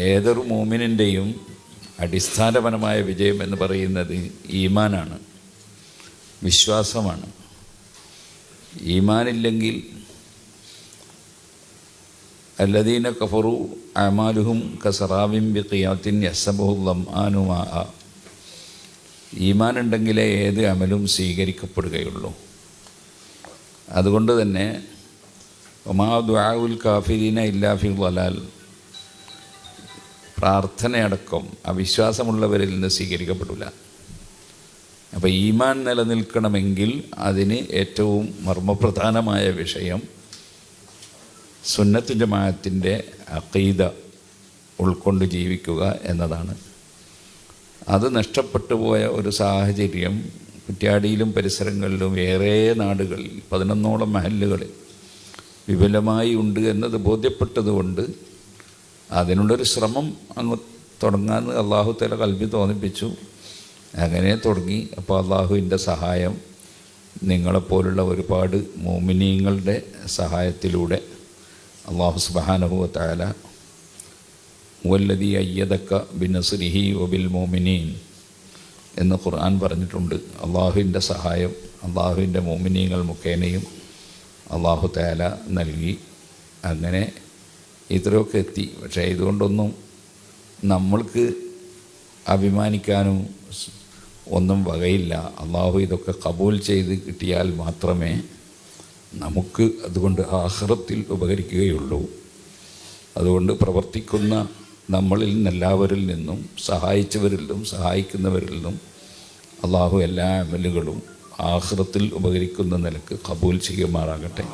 ഏതൊരു മോമിനിൻ്റെയും അടിസ്ഥാനപരമായ വിജയം എന്ന് പറയുന്നത് ഈമാനാണ്, വിശ്വാസമാണ്. ഈമാനില്ലെങ്കിൽ അല്ലദീന കഫറു അമാലുഹും കസറാബിൻ ബിഖിയാത്തിൻ യഹ്സബുഹു ളംആനു മാഅ. ഈമാനുണ്ടെങ്കിലേ ഏത് അമലും സ്വീകരിക്കപ്പെടുകയുള്ളൂ. അതുകൊണ്ട് തന്നെ വമാ ദുആഉൽ കാഫിരീന ഇല്ലാ ഫി ളലാൽ, പ്രാർത്ഥനയടക്കം അവിശ്വാസമുള്ളവരിൽ നിന്ന് സ്വീകരിക്കപ്പെടില്ല. അപ്പോൾ ഈമാൻ നിലനിൽക്കണമെങ്കിൽ അതിന് ഏറ്റവും മർമ്മപ്രധാനമായ വിഷയം സുന്നത്ത് ജമാഅത്തിൻ്റെ അഖീദ ഉൾക്കൊണ്ട് ജീവിക്കുക എന്നതാണ്. അത് നഷ്ടപ്പെട്ടു പോയ ഒരു സാഹചര്യം കുറ്റ്യാടിയിലും പരിസരങ്ങളിലും ഏറെ നാടുകളിൽ 11ഓളം മഹല്ലുകളിൽ വിപുലമായി ഉണ്ട് എന്നത് ബോധ്യപ്പെട്ടതുകൊണ്ട് അതിനുള്ളൊരു ശ്രമം അങ്ങ് തുടങ്ങാമെന്ന് അള്ളാഹു തആല ഖൽബിൽ തോന്നിപ്പിച്ചു. അങ്ങനെ തുടങ്ങി. അപ്പോൾ അള്ളാഹുവിൻ്റെ സഹായം നിങ്ങളെപ്പോലുള്ള ഒരുപാട് മോമിനീങ്ങളുടെ സഹായത്തിലൂടെ അള്ളാഹു സുബ്ഹാനഹു വ തആല വല്ലദീ അയ്യദക ബിനസ്രിഹി വബിൽ മോമിനീൻ എന്ന് ഖുർആൻ പറഞ്ഞിട്ടുണ്ട്. അള്ളാഹുവിൻ്റെ സഹായം അള്ളാഹുവിൻ്റെ മോമിനീങ്ങൾ മുഖേനയും അള്ളാഹു തആല നൽകി. അങ്ങനെ ഇത്രയൊക്കെ എത്തി. പക്ഷേ ഇതുകൊണ്ടൊന്നും നമ്മൾക്ക് അഭിമാനിക്കാനും ഒന്നും വകയില്ല. അള്ളാഹു ഇതൊക്കെ കബൂൽ ചെയ്ത് കിട്ടിയാൽ മാത്രമേ നമുക്ക് അതുകൊണ്ട് ആഖിറത്തിൽ ഉപകരിക്കുകയുള്ളൂ. അതുകൊണ്ട് പ്രവർത്തിക്കുന്ന നമ്മളിൽ നിന്നെല്ലാവരിൽ നിന്നും സഹായിച്ചവരിലും സഹായിക്കുന്നവരിലും അള്ളാഹു എല്ലാ അമലുകളും ആഖിറത്തിൽ ഉപകരിക്കുന്ന നിലക്ക് കബൂൽ ചെയ്യുമാറാകട്ടെ.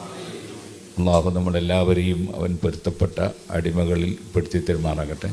അള്ളാഹു നമ്മളെല്ലാവരെയും അവൻ പൊരുത്തപ്പെട്ട അടിമകളിൽ പെടുത്തി തരുമാറാകട്ടെ.